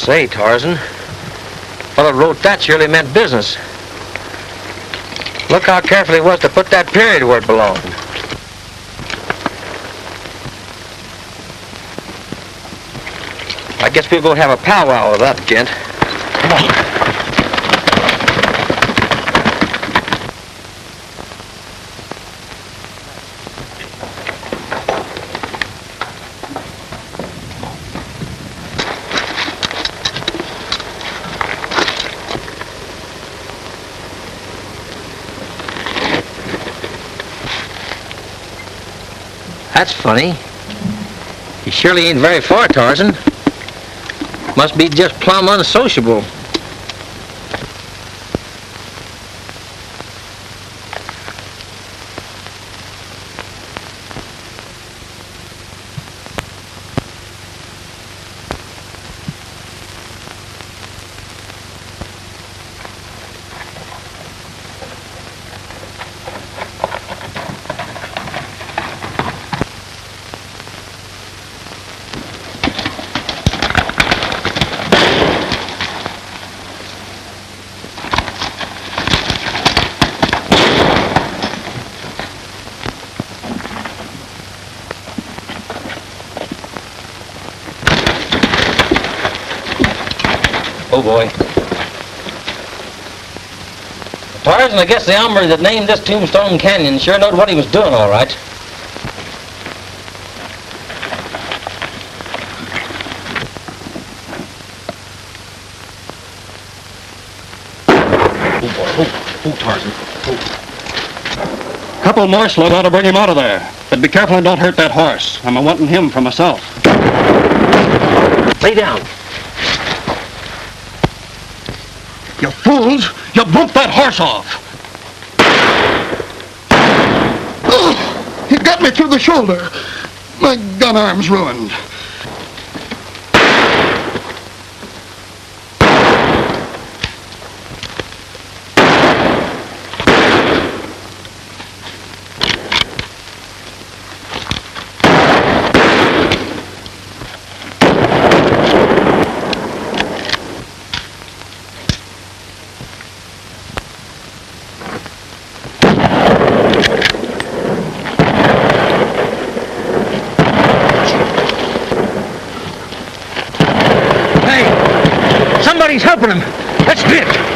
Say, Tarzan, the fellow who wrote that surely meant business. Look how careful he was to put that period where it belonged. I guess we'll go have a powwow with that gent. Come on. That's funny. He surely ain't very far, Tarzan. Must be just plumb unsociable. Oh, boy. Tarzan, I guess the hombre that named this Tombstone Canyon sure knowed what he was doing, all right. Oh, boy. Oh, Tarzan. Oh. Couple more slug ought to bring him out of there. But be careful and don't hurt that horse. I'm a-wanting him for myself. Lay down. You fools! You bumped that horse off! He got me through the shoulder. My gun arm's ruined. Somebody's helping him. That's it.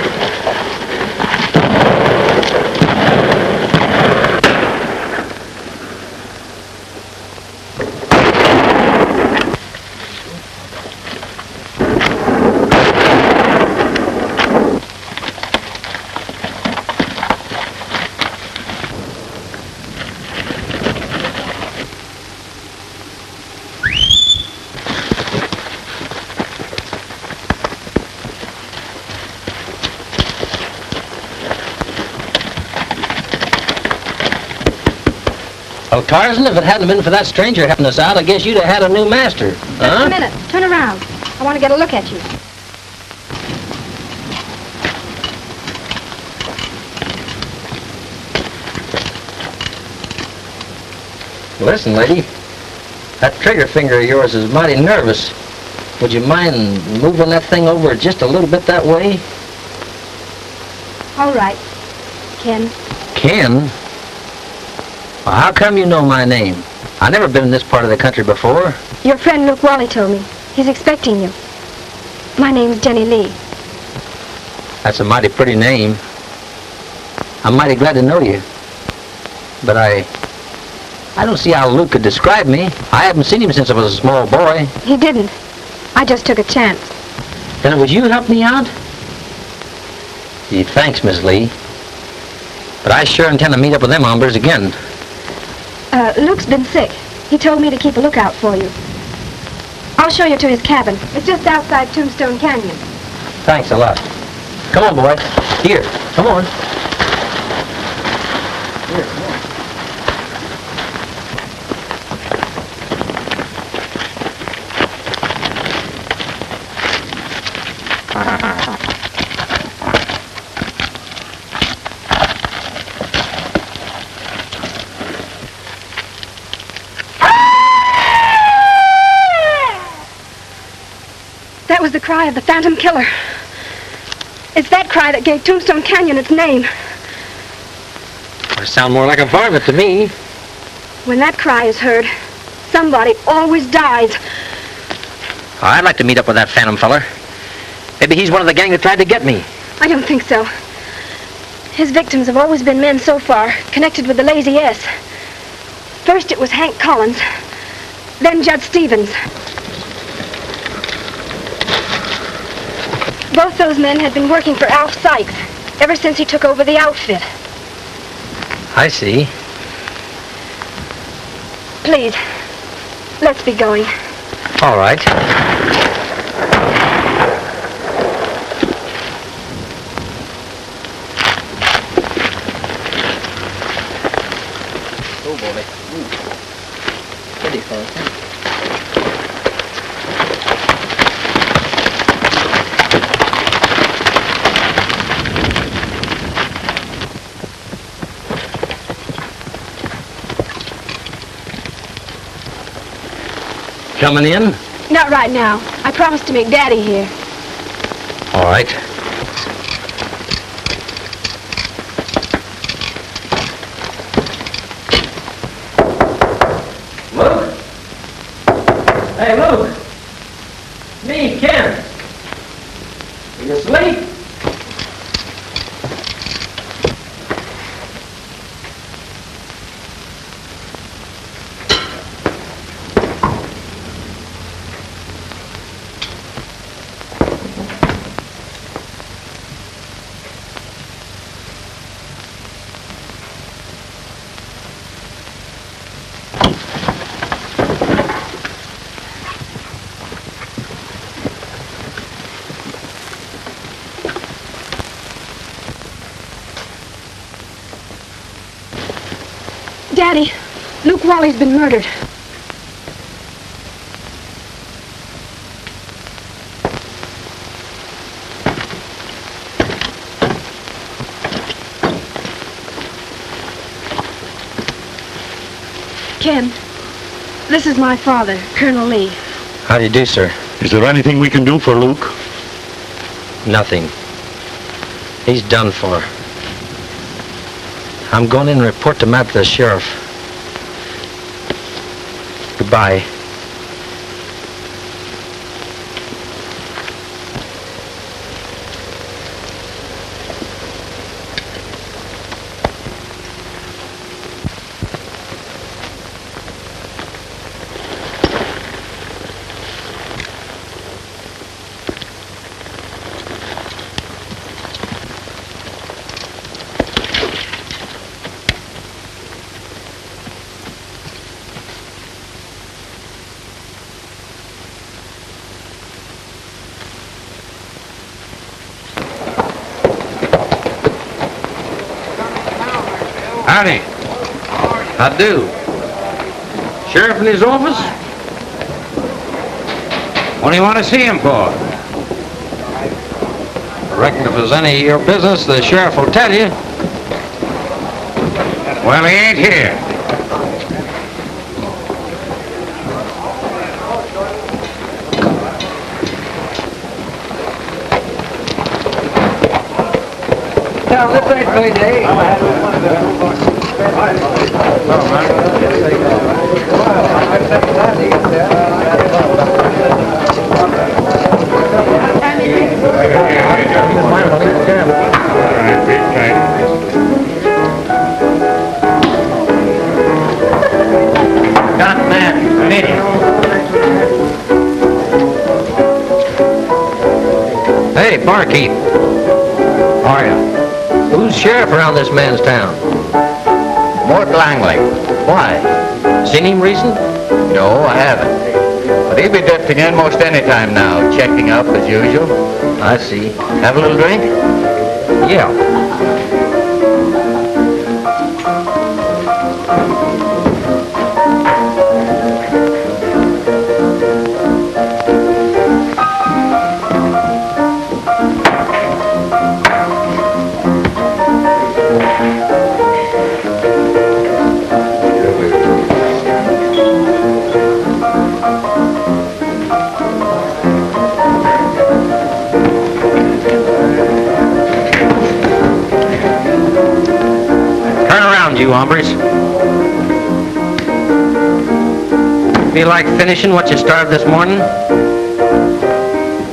Well, Tarzan, if it hadn't been for that stranger helping us out, I guess you'd have had a new master. Just a minute. Turn around. I want to get a look at you. Listen, lady, that trigger finger of yours is mighty nervous. Would you mind moving that thing over just a little bit that way? All right. Ken. Ken? Well, how come you know my name? I've never been in this part of the country before. Your friend Luke Wally told me. He's expecting you. My name's Jenny Lee. That's a mighty pretty name. I'm mighty glad to know you. But I don't see how Luke could describe me. I haven't seen him since I was a small boy. He didn't. I just took a chance. Then would you help me out? Gee, thanks, Miss Lee. But I sure intend to meet up with them hombres again. Luke's been sick. He told me to keep a lookout for you. I'll show you to his cabin. It's just outside Tombstone Canyon. Thanks a lot. Come on, boy. Here, come on. Here, come on. That was the cry of the Phantom Killer. It's that cry that gave Tombstone Canyon its name. It sounds more like a varmint to me. When that cry is heard, somebody always dies. I'd like to meet up with that Phantom feller. Maybe he's one of the gang that tried to get me. I don't think so. His victims have always been men so far, connected with the Lazy S. First it was Hank Collins, then Judd Stevens. Both those men had been working for Alf Sykes ever since he took over the outfit. I see. Please, let's be going. All right. Oh, boy. Pretty close, huh? Coming in? Not right now. I promised to meet Daddy here. All right. Luke? Hey, Luke. Me, Ken. You asleep? Daddy, Luke Wally's been murdered. Ken, this is my father, Colonel Lee. How do you do, sir? Is there anything we can do for Luke? Nothing. He's done for. I'm going in and report the map to the sheriff. Goodbye. Howdy. I do. Sheriff in his office? What do you want to see him for? I reckon if there's any of your business, the sheriff will tell you. Well, he ain't here. Now, this ain't my day. Got that minute. Hey, barkeep. How are you? Who's sheriff around this man's town? Mort Langley. Why? Seen him recent? No, I haven't. But he'll be drifting in most any time now, checking up as usual. I see. Have a little drink? Yeah. hombres. Feel like finishing what you started this morning?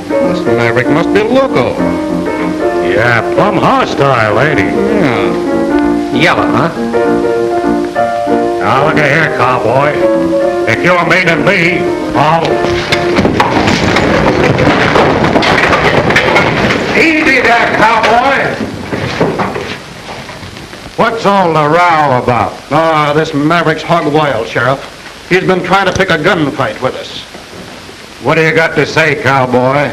This maverick must be loco. Yeah, plumb hostile, ain't he? Yeah. Yellow, huh? Now, look at here, cowboy. If you're meaning me, I'll... Easy there, cowboy! What's all the row about? This maverick's hog wild, Sheriff. He's been trying to pick a gunfight with us. What do you got to say, cowboy?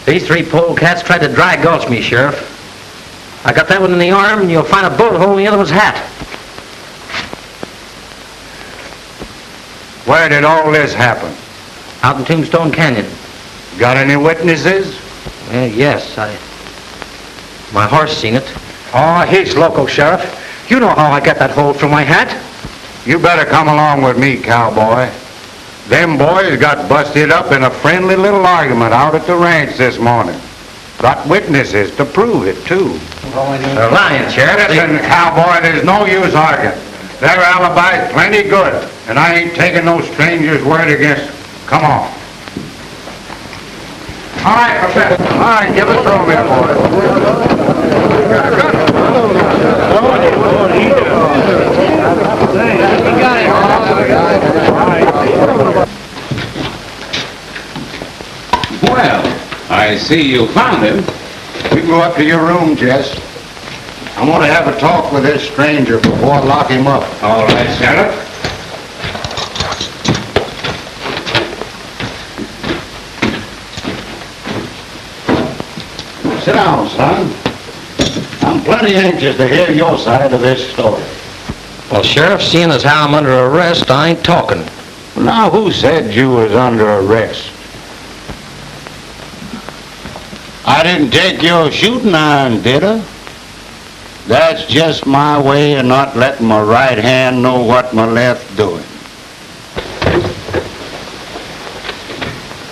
These three polecats tried to dry gulch me, Sheriff. I got that one in the arm, and you'll find a bullet hole in the other one's hat. Where did all this happen? Out in Tombstone Canyon. Got any witnesses? Yes, my horse seen it. Oh, he's loco, Sheriff. You know how I got that hole through my hat. You better come along with me, cowboy. Them boys got busted up in a friendly little argument out at the ranch this morning. Got witnesses to prove it, too. They're lying, Sheriff. Listen, cowboy, there's no use arguing. Their alibi's plenty good, and I ain't taking no stranger's word against them. Come on. All right, Professor. All right, give it to me, boy. Well, I see you found him. We can go up to your room, Jess. I want to have a talk with this stranger before I lock him up. All right, Sheriff. Sit down, son. I'm plenty anxious to hear your side of this story. Well, Sheriff, seeing as how I'm under arrest, I ain't talking. Now, who said you was under arrest? I didn't take your shooting iron, did I? That's just my way of not letting my right hand know what my left doing.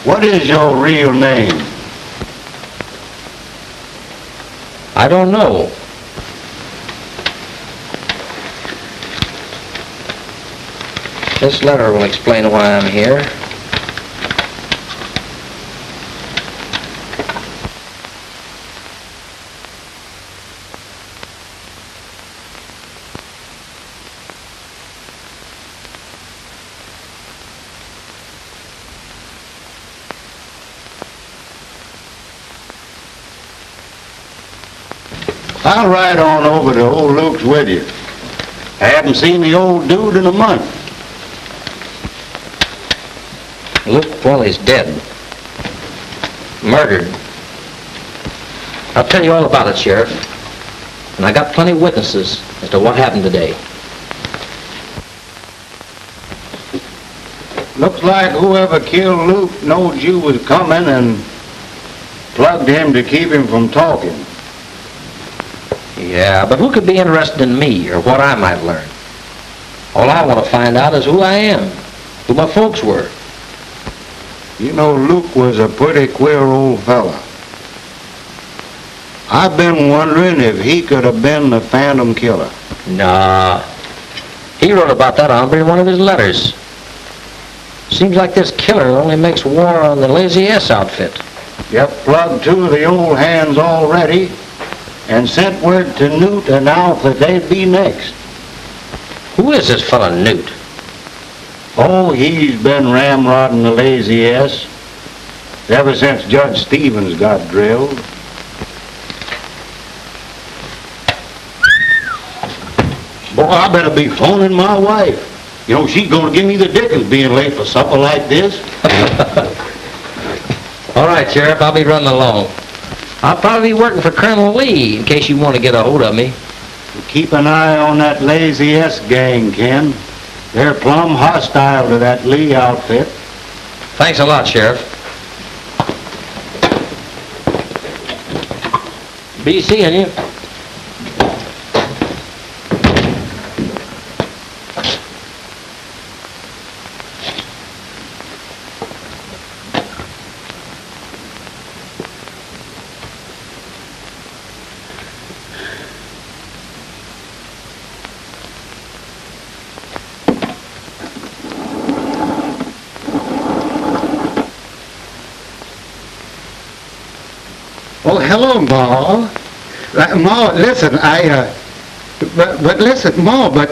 What is your real name? I don't know. This letter will explain why I'm here. I'll ride on over to old Luke's with you. I haven't seen the old dude in a month. Luke, well, he's dead. Murdered. I'll tell you all about it, Sheriff. And I got plenty of witnesses as to what happened today. Looks like whoever killed Luke knowed you was coming and plugged him to keep him from talking. Yeah, but who could be interested in me or what I might learn? All I want to find out is who I am, who my folks were. You know, Luke was a pretty queer old fella. I've been wondering if he could have been the Phantom Killer. Nah. He wrote about that hombre in one of his letters. Seems like this killer only makes war on the Lazy S outfit. Yep, plugged two of the old hands already and sent word to Newt and Alf that they'd be next. Who is this fella Newt? Oh, he's been ramrodding the Lazy S ever since Judge Stevens got drilled. Boy, I better be phoning my wife. You know, she's going to give me the dickens being late for supper like this. All right, Sheriff, I'll be running along. I'll probably be working for Colonel Lee in case you want to get a hold of me. Keep an eye on that Lazy S gang, Ken. They're plumb hostile to that Lee outfit. Thanks a lot, Sheriff. Be seeing you. Oh, hello, Ma. Ma, listen, but listen, Ma, but,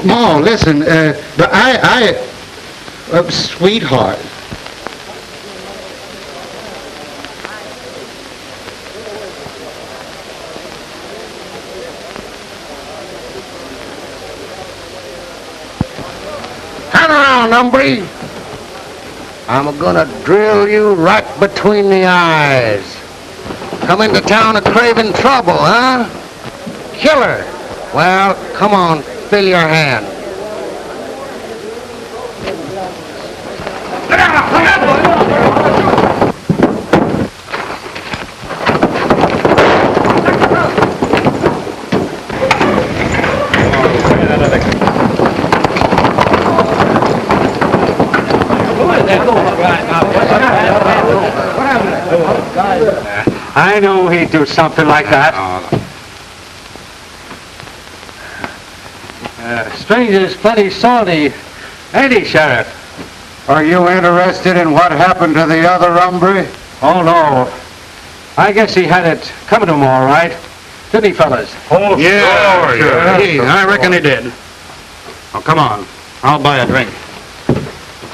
Ma, listen, but sweetheart. Turn around, hombre. I'm gonna drill you right between the eyes. Come into town a craving trouble, huh? Killer. Well, come on, fill your hand. I knew he'd do something like that. Stranger's plenty salty, ain't he, Sheriff? Are you interested in what happened to the other hombre? Oh, no. I guess he had it coming to him all right. Didn't he, fellas? Oh, Yeah, sure. Hey, I reckon he did. Oh, come on. I'll buy a drink.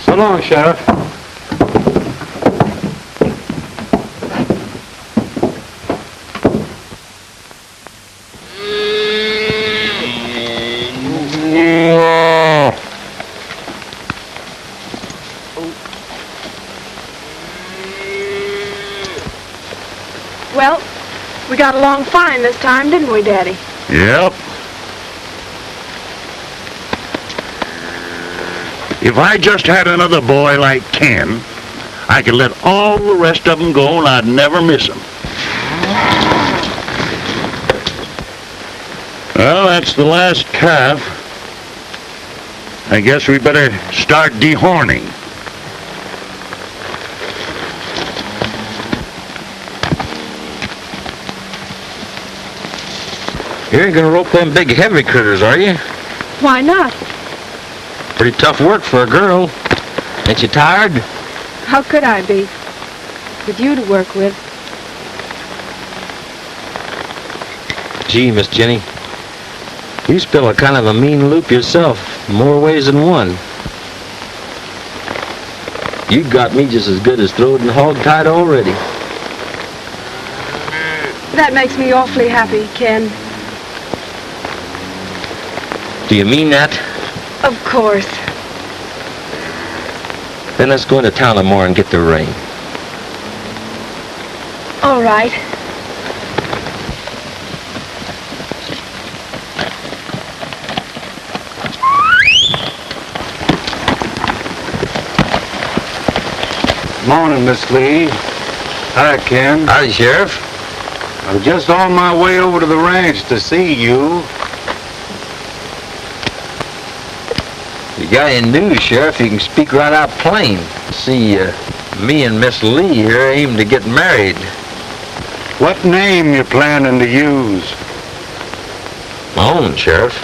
So long, Sheriff. Well, we got along fine this time, didn't we, Daddy? Yep. If I just had another boy like Ken, I could let all the rest of them go and I'd never miss them. Well, that's the last calf. I guess we better start dehorning. You ain't gonna rope them big heavy critters, are you? Why not? Pretty tough work for a girl. Ain't you tired? How could I be? With you to work with. Gee, Miss Jenny, you spill a kind of a mean loop yourself, more ways than one. You got me just as good as throwed and hog-tied already. That makes me awfully happy, Ken. Do you mean that? Of course. Then let's go into town tomorrow and get the ring. All right. Morning, Miss Lee. Hi, Ken. Howdy, Sheriff. I'm just on my way over to the ranch to see you. You got any news, Sheriff? You can speak right out plain. See, me and Miss Lee here aim to get married. What name you planning to use? My own, Sheriff.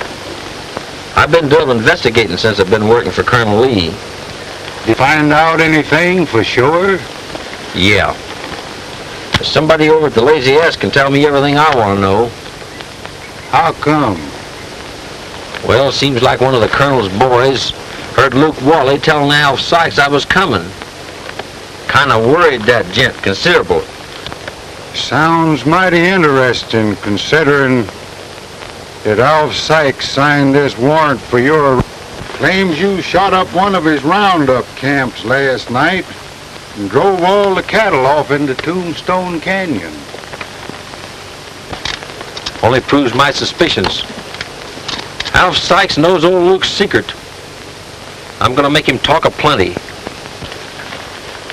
I've been doing investigating since I've been working for Colonel Lee. Did you find out anything for sure? Yeah. Somebody over at the Lazy S can tell me everything I want to know. How come? Well, it seems like one of the Colonel's boys heard Luke Wally telling Alf Sykes I was coming. Kind of worried that gent considerable. Sounds mighty interesting, considering that Alf Sykes signed this warrant for your arrest. Claims you shot up one of his roundup camps last night and drove all the cattle off into Tombstone Canyon. Only proves my suspicions. Alf Sykes knows old Luke's secret. I'm gonna make him talk aplenty.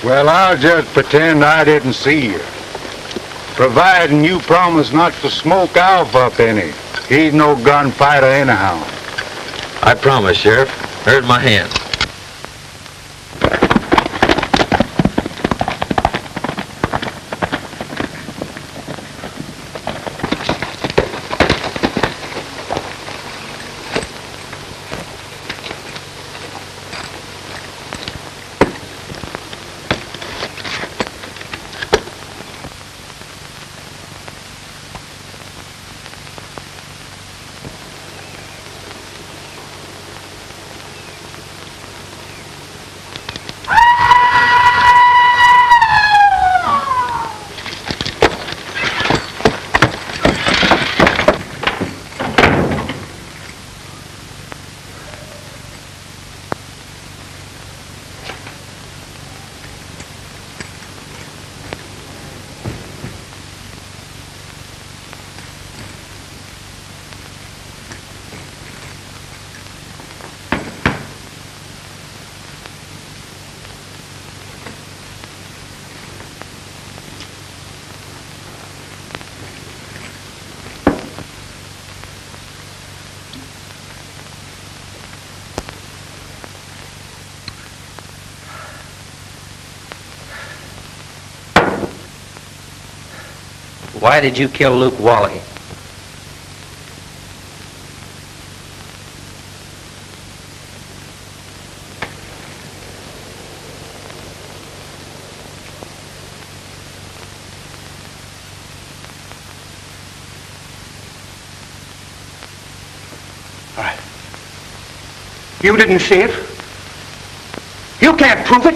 Well, I'll just pretend I didn't see you. Providing you promise not to smoke Alf up any. He's no gunfighter anyhow. I promise, Sheriff. Here's my hand. Why did you kill Luke Wally? You didn't see it. You can't prove it.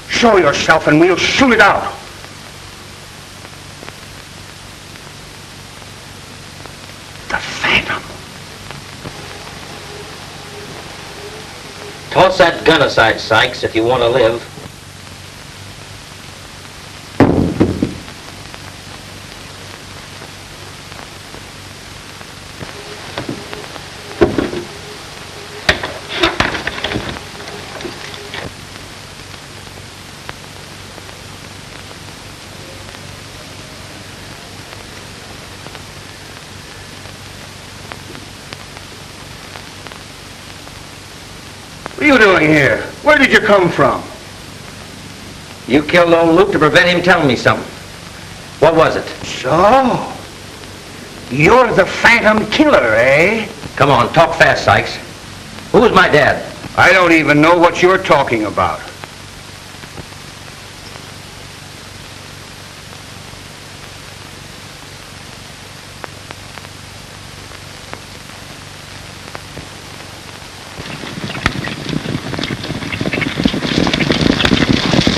Show yourself and we'll shoot it out. The Phantom. Toss that gun aside, Sykes, if you want to live. What are you doing here? Where did you come from? You killed old Luke to prevent him telling me something. What was it? So, you're the Phantom Killer, eh? Come on, talk fast, Sykes. Who was my dad? I don't even know what you're talking about.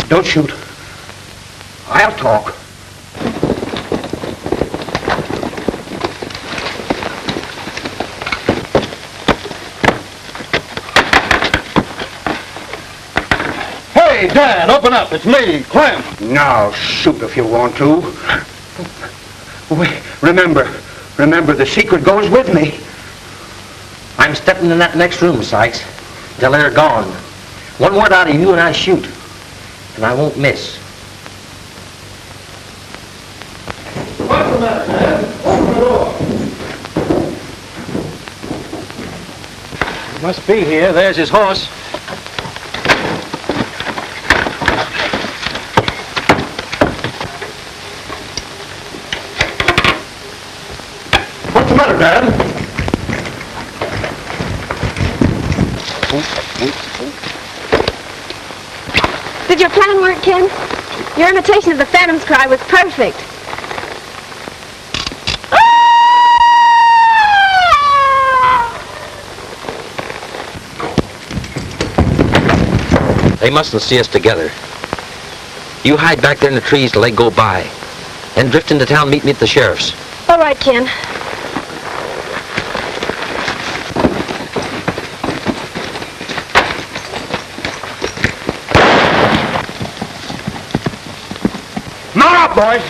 Don't shoot. I'll talk. Hey, Dad, open up. It's me, Clem. Now shoot if you want to. Wait, remember, the secret goes with me. I'm stepping in that next room, Sykes, till they're gone. One word out of you and I shoot. And I won't miss. What's the matter, Dad? Open the door. He must be here. There's his horse. What's the matter, Dad? Did your plan work, Ken? Your imitation of the Phantom's cry was perfect. They mustn't see us together. You hide back there in the trees till they go by. Then drift into town, meet me at the sheriff's. All right, Ken. Mount up, boys.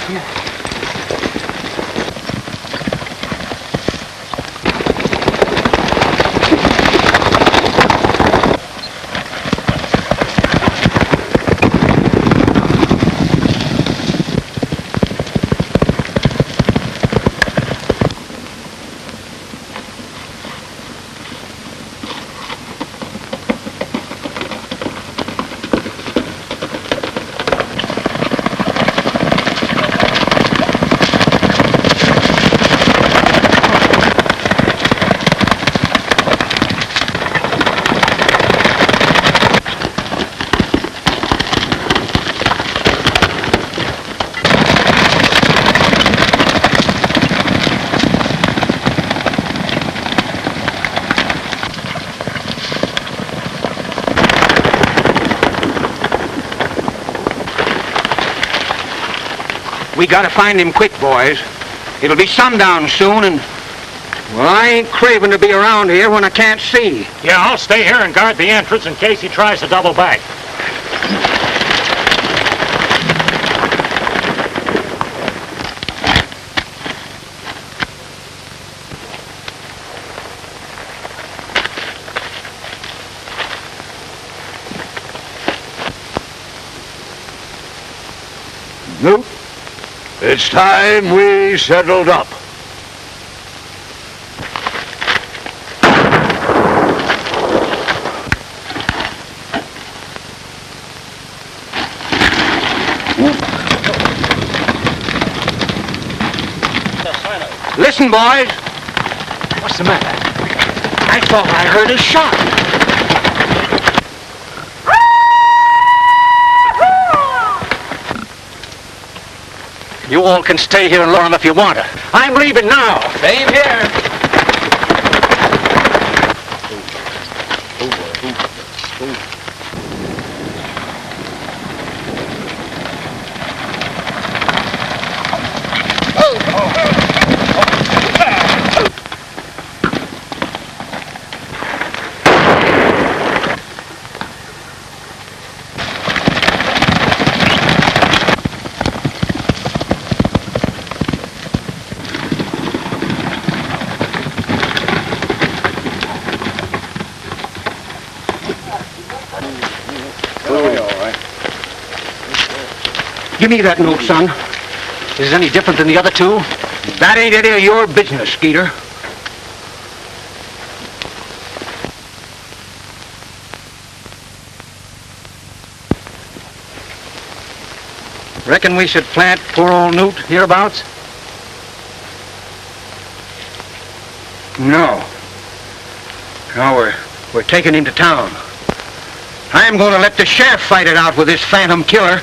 We gotta find him quick, boys. It'll be sundown soon, and, well, I ain't craving to be around here when I can't see. Yeah, I'll stay here and guard the entrance in case he tries to double back. Nope. It's time we settled up. Listen, boys. What's the matter? I thought I heard a shot. You all can stay here and lure him if you want to. I'm leaving now. Same here. Give me that note, son. Is it any different than the other two? That ain't any of your business, Skeeter. Reckon we should plant poor old Newt hereabouts? No. No, we're taking him to town. I'm going to let the sheriff fight it out with this phantom killer.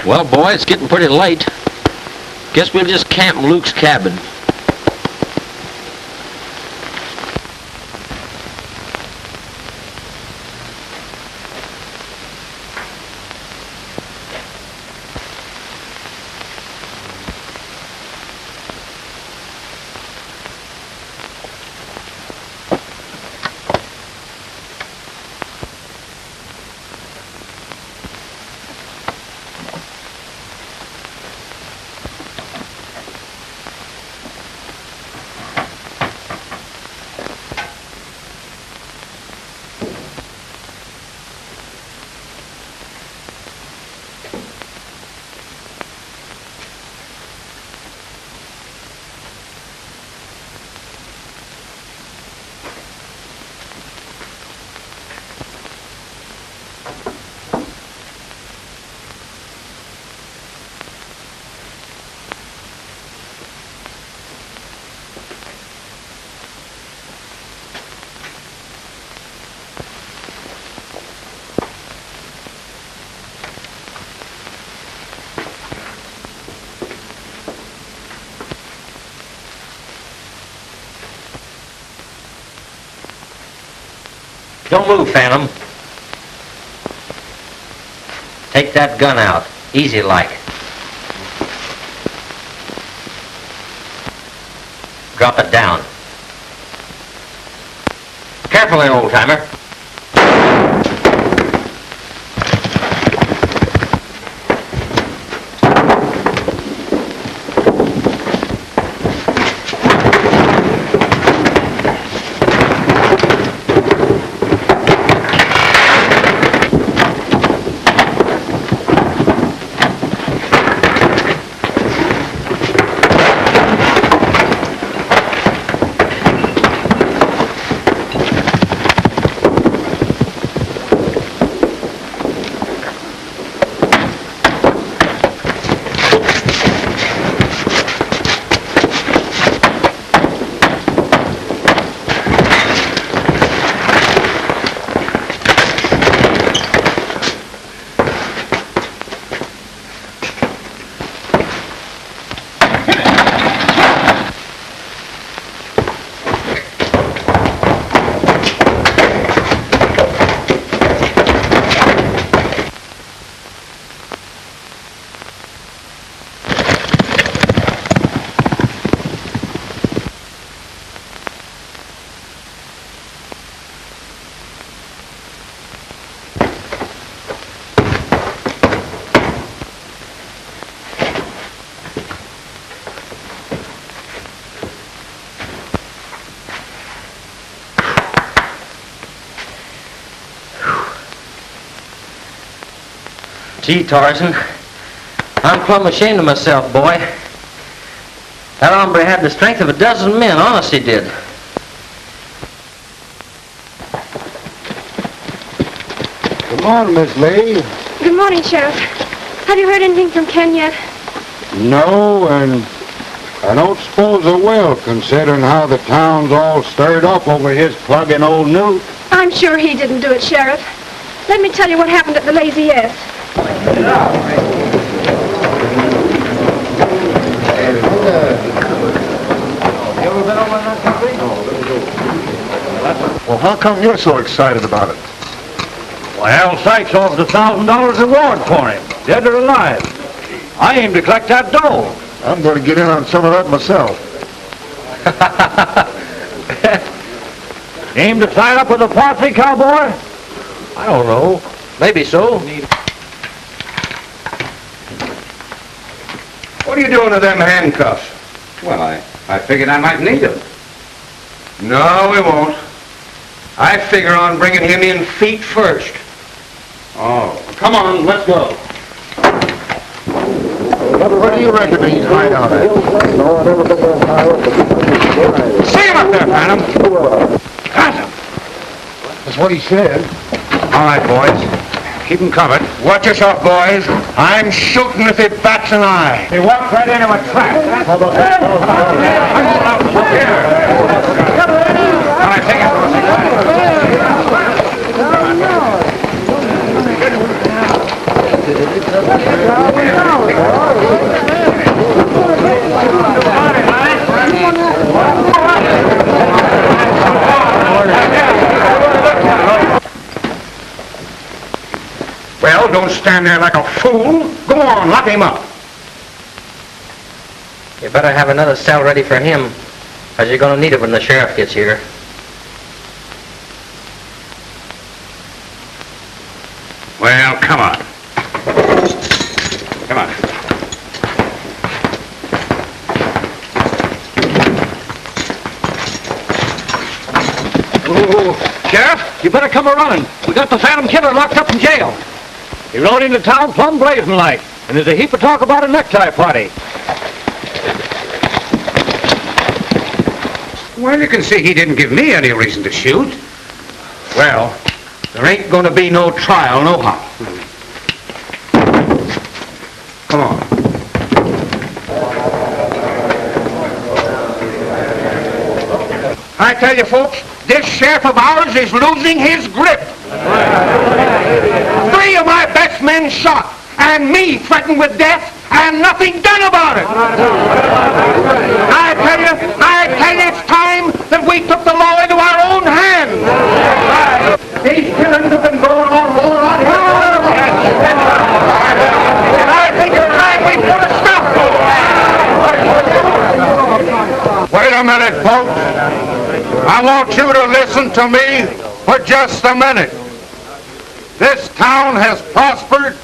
Well, boy, it's getting pretty late. Guess we'll just camp in Luke's cabin. Don't move, Phantom. Take that gun out. Easy like. Drop it down. Carefully, old-timer. Gee, Tarzan, I'm plumb ashamed of myself, boy. That hombre had the strength of a dozen men, honest he did. Come on, Miss Lee. Good morning, Sheriff. Have you heard anything from Ken yet? No, and I don't suppose I will, considering how the town's all stirred up over his plugging old Newt. I'm sure he didn't do it, Sheriff. Let me tell you what happened at the Lazy S. Well, how come you're so excited about it? Well, Sykes offered $1,000 reward for him, dead or alive. I aim to collect that dough. I'm going to get in on some of that myself. Aim to sign up with the posse, cowboy? I don't know. Maybe so. What are you doing to them handcuffs? Well, I figured I might need them. No, we won't. I figure on bringing him in feet first. Oh. Come on, let's go. Where do you reckon he's hiding out at? See him up there, Phantom. Got him. That's what he said. All right, boys. Keep him covered. Watch yourself, boys. I'm shooting if he bats an eye. He walked right into a trap. All right, take it. Well, don't stand there like a fool. Go on, lock him up. You better have another cell ready for him, as you're going to need it when the sheriff gets here. Well, come on. Come on. Oh, Sheriff, you better come a-running. We got the Phantom Killer locked up in jail. He rode into town plumb blazing like, and there's a heap of talk about a necktie party. Well, you can see he didn't give me any reason to shoot. Well, there ain't going to be no trial nohow. Come on. I tell you, folks, this sheriff of ours is losing his grip. 3 of my best men shot, and me threatened with death, and nothing done about it. I tell you, it's time that we took the law into our own hands. These killings have been going on here. And I think it's time we put a stop to it. Wait a minute, folks. I want you to listen to me for just a minute. This town has prospered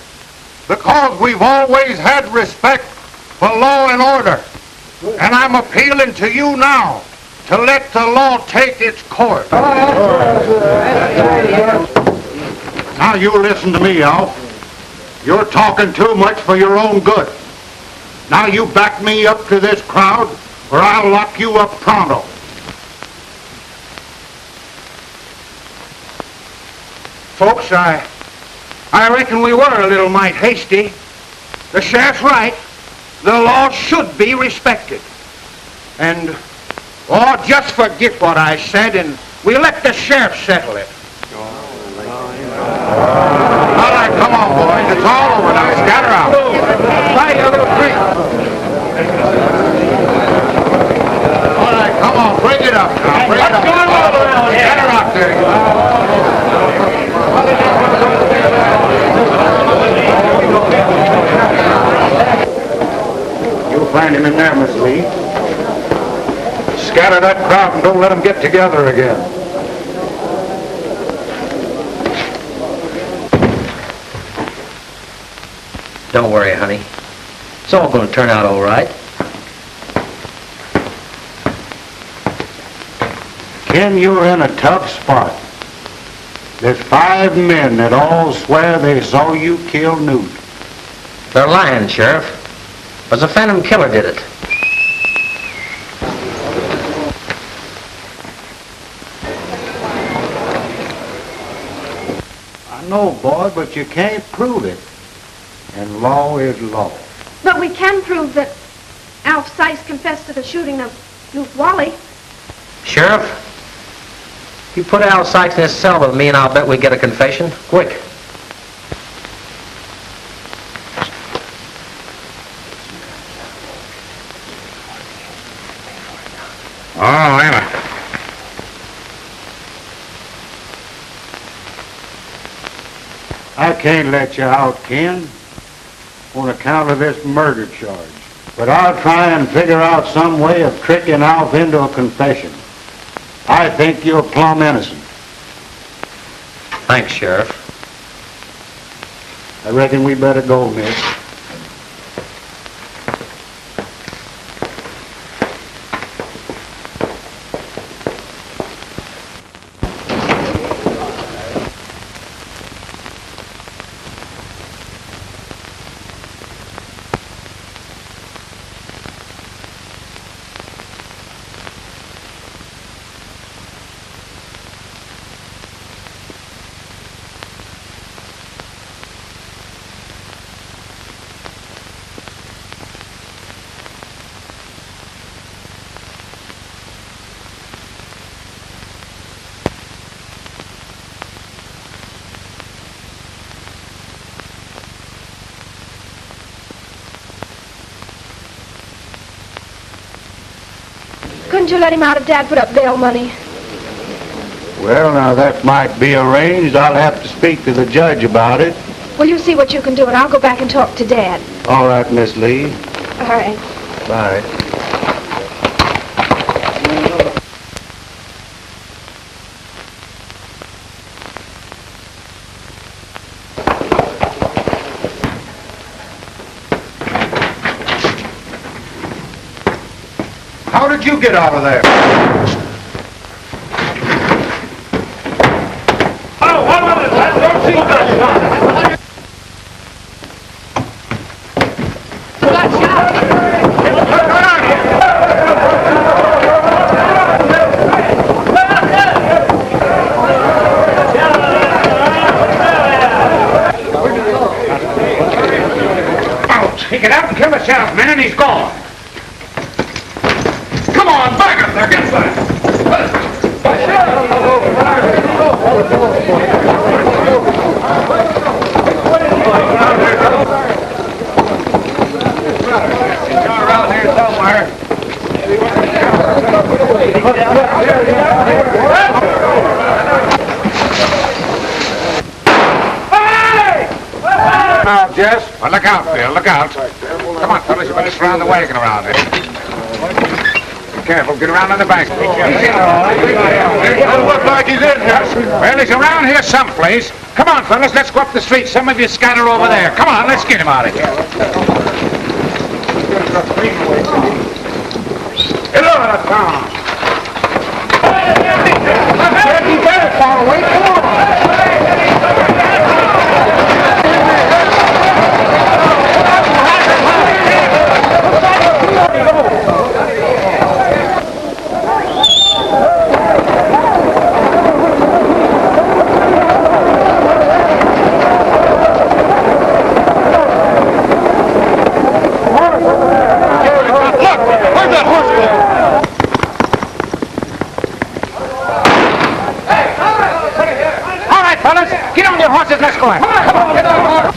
because we've always had respect for law and order. And I'm appealing to you now to let the law take its course. Now you listen to me, Alf. You're talking too much for your own good. Now you back me up to this crowd, or I'll lock you up pronto. Folks, I reckon we were a little mite hasty. The sheriff's right. The law should be respected. And, just forget what I said and we'll let the sheriff settle it. All right, come on, boys. It's all over now. Scatter out. Try your little creek. All right, come on. Break it up now. Break it up. Scatter out there. You'll find him in there, Miss Lee. Scatter that crowd and don't let them get together again. Don't worry, honey. It's all going to turn out all right. Ken, you're in a tough spot. There's 5 men that all swear they saw you kill Newt. They're lying, Sheriff. It was a phantom killer did it. I know, boy, but you can't prove it. And law is law. But we can prove that Alf Sykes confessed to the shooting of Luke Wally. Sheriff, you put Al Sykes in his cell with me and I'll bet we get a confession. Quick. Oh, Emma. I can't let you out, Ken, on account of this murder charge. But I'll try and figure out some way of tricking Alf into a confession. I think you're plumb innocent. Thanks, Sheriff. I reckon we better go, miss. Couldn't you let him out if Dad put up bail money? Well, now that might be arranged. I'll have to speak to the judge about it. Well, you see what you can do, and I'll go back and talk to Dad. All right, Miss Lee. All right. Bye. How did you get out of there? Oh, one minute, lads. Don't see that. Out! He got out and killed the sheriff, man, and he's gone. Come on, back up there, get back! You're around here somewhere. Now, Jess. Well, look out, Phil, look out. Come on, fellas, you better surround the wagon around here. Be careful, get around on the bank. Doesn't look like he's in here. Well, he's around here someplace. Come on, fellas, let's go up the street. Some of you scatter over there. Come on, let's get him out of here. Get out of town. You better fall away. Come on. Horses, let's go in. Come on, get on.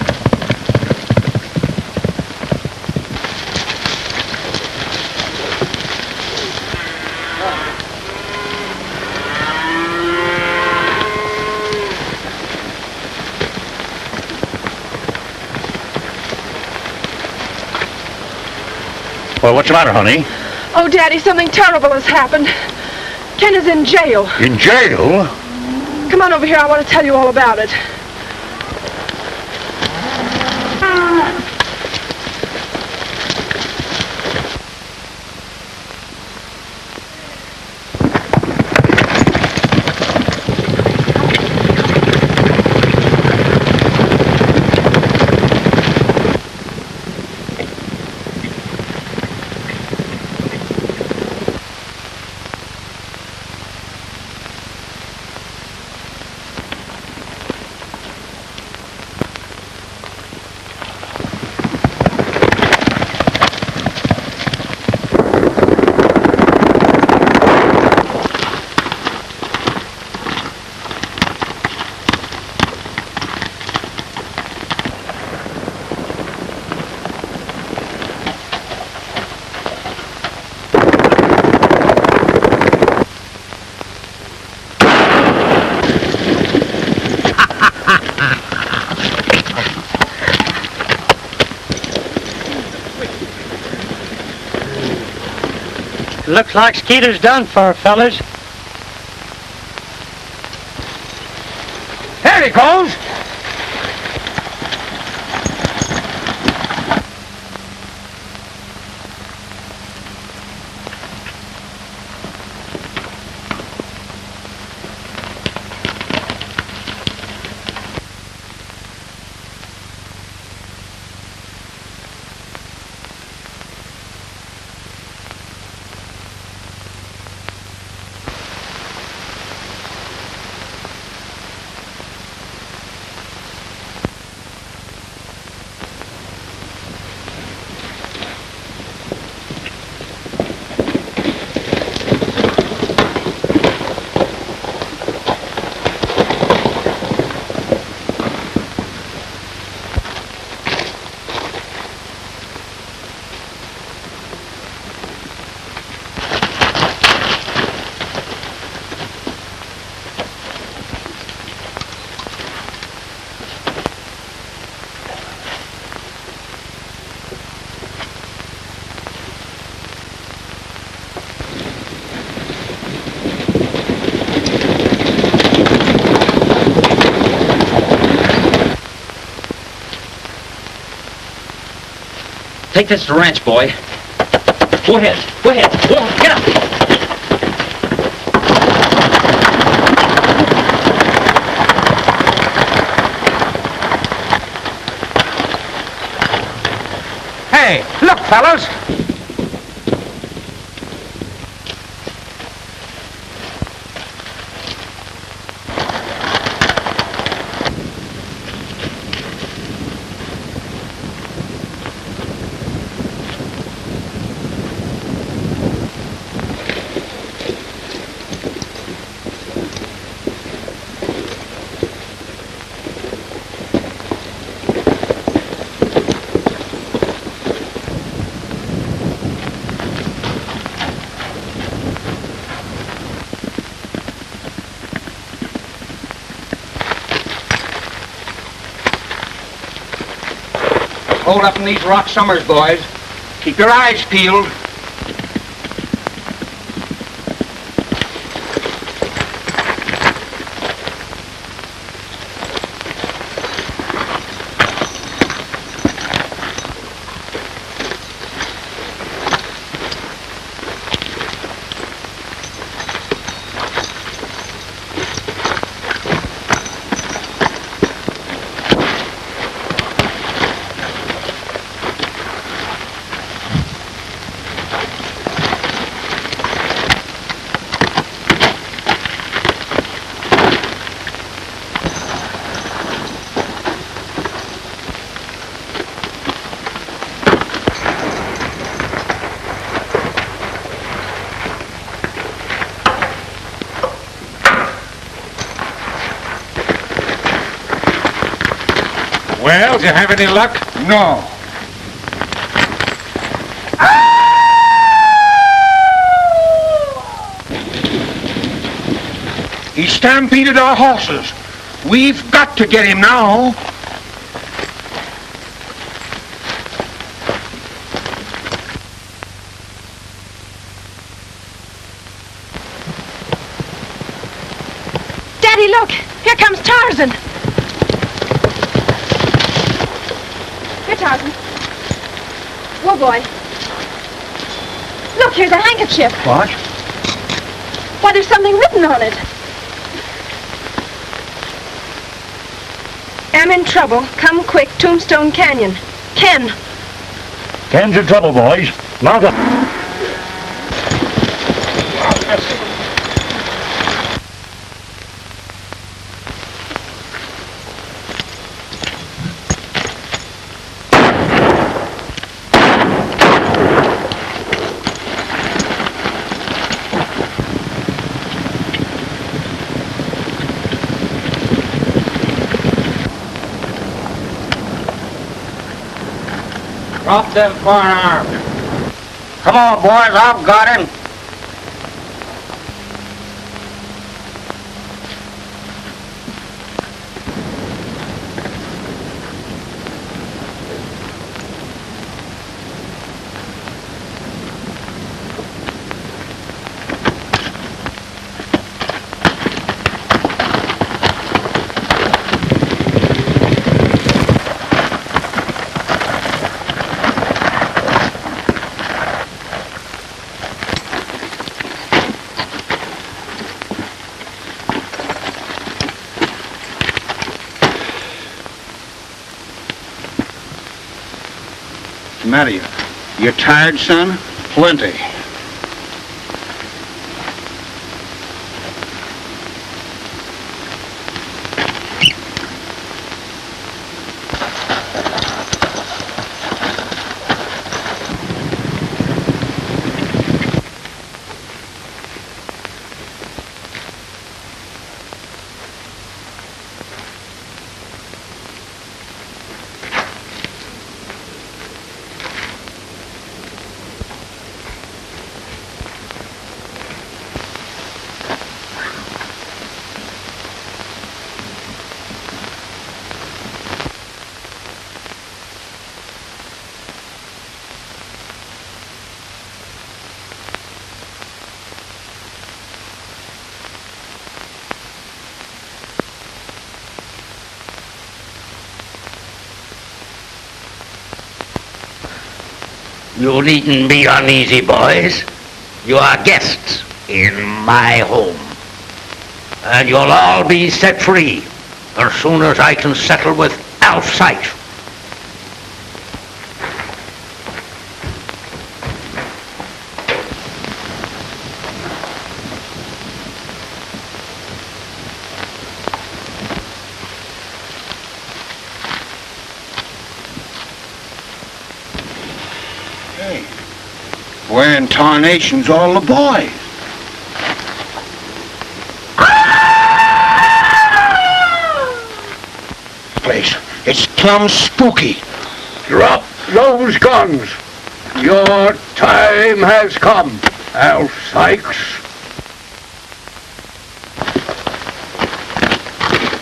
Well, what's the matter, honey? Oh, Daddy, something terrible has happened. Ken is in jail. In jail? Come on over here. I want to tell you all about it. Looks like Skeeter's done for, fellas. There he goes! Take this to the ranch, boy. Go ahead. Go ahead. Go on. Get up. Hey, look, fellas. Hold up in these rock summers, boys. Keep your eyes peeled. Well, did you have any luck? No. He stampeded our horses. We've got to get him now. Daddy, look! Here comes Tarzan! Here, Tarzan. Whoa, boy. Look, here's a handkerchief. What? Why, there's something written on it. Am in trouble. Come quick. Tombstone Canyon. Ken. Ken's in trouble, boys. Mount up. Drop them firearms. Come on, boys, I've got him. the matter you? You tired, son? Plenty. You needn't be uneasy, boys. You are guests in my home. And you'll all be set free as soon as I can settle with Alf Sykes. Where in tarnation's all the boys? Place, it's plumb spooky. Drop those guns. Your time has come, Alf Sykes.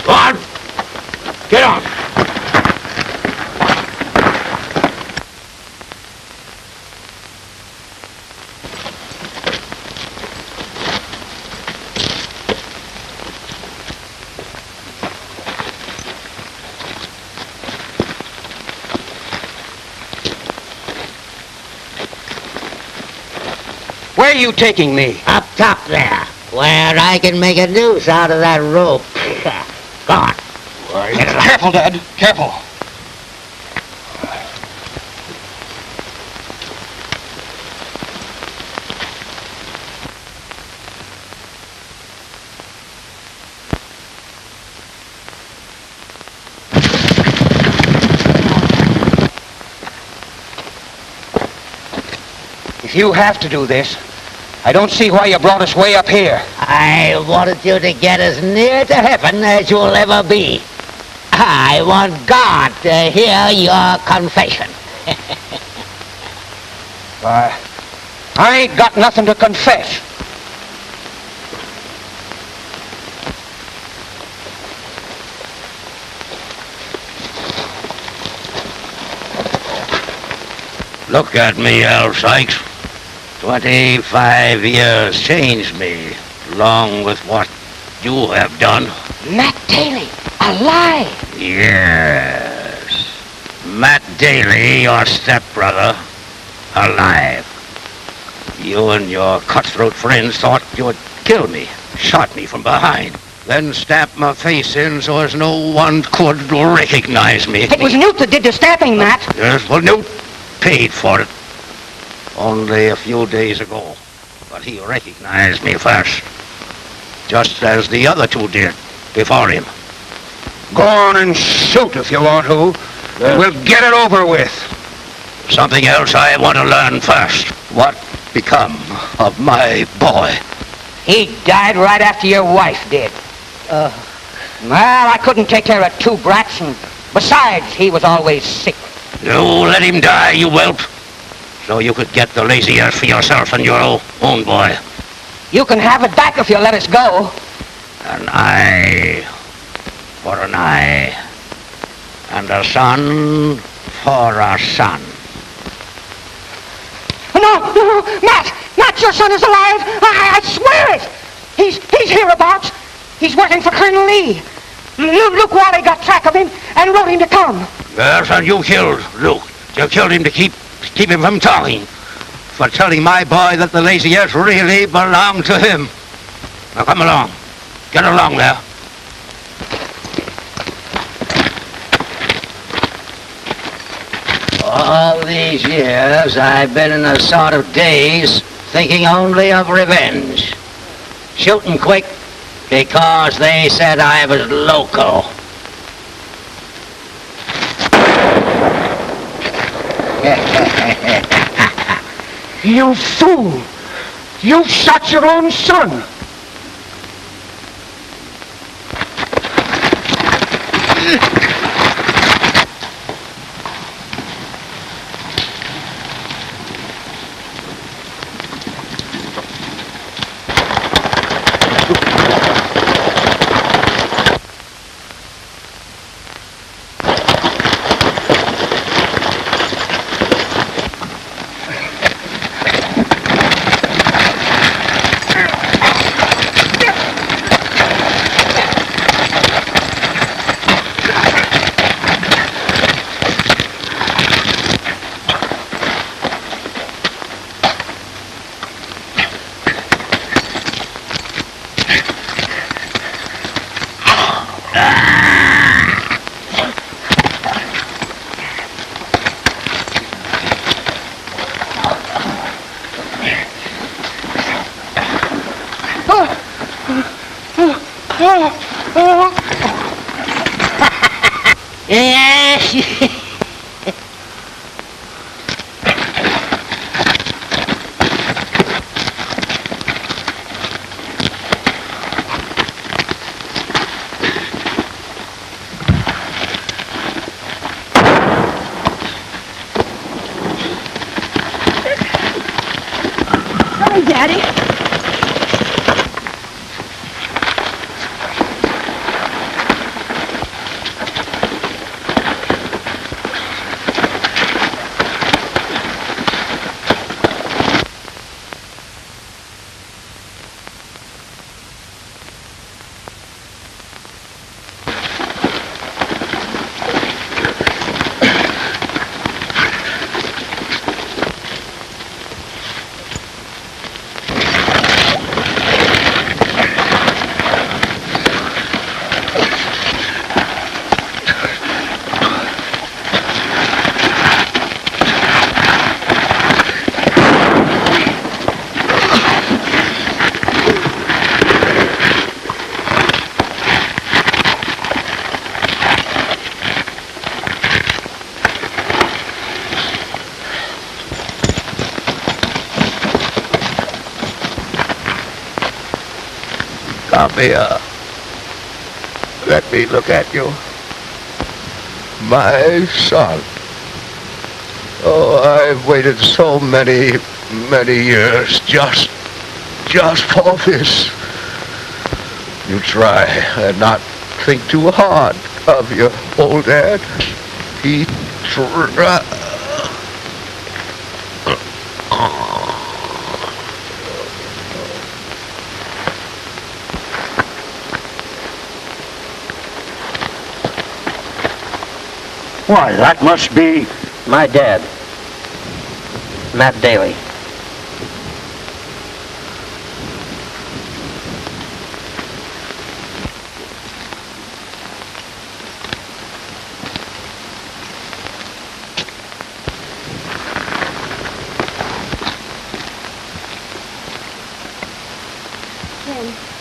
Go on! Get on! Where are you taking me? Up top there, where I can make a noose out of that rope. Go on. Careful, Dad. Careful. If you have to do this, I don't see why you brought us way up here. I wanted you to get as near to heaven as you'll ever be. I want God to hear your confession. I ain't got nothing to confess. Look at me, Alf Sykes. 25 years changed me, along with what you have done. Matt Daly, alive! Yes. Matt Daly, your stepbrother, alive. You and your cutthroat friends thought you would kill me, shot me from behind, then stabbed my face in so as no one could recognize me. It was Newt that did the stabbing, Matt. Yes, well, Newt paid for it only a few days ago, but he recognized me first, just as the other two did before him. Go on and shoot if you want to. We'll get it over with. Something else I want to learn first. What become of my boy? He died right after your wife did. Well, I couldn't take care of two brats, and besides, he was always sick. You let him die, you whelp, so you could get the lazy earth for yourself and your own boy. You can have it back if you let us go. An eye for an eye, and a son for a son. No, Matt, your son is alive. I swear it. He's hereabouts. He's working for Colonel Lee. Luke Wally got track of him and wrote him to come. Yes, and you killed Luke. You killed him to keep him from talking, for telling my boy that the lazy earth really belonged to him. Now come along. Get along there. All these years I've been in a sort of daze, thinking only of revenge. Shooting quick because they said I was loco. You fool! You shot your own son! Sorry, Daddy. Come here. Let me look at you. My son. Oh, I've waited so many years just for this. You try and not think too hard of your old dad. He Why, that must be... My dad, Matt Daly. Ken,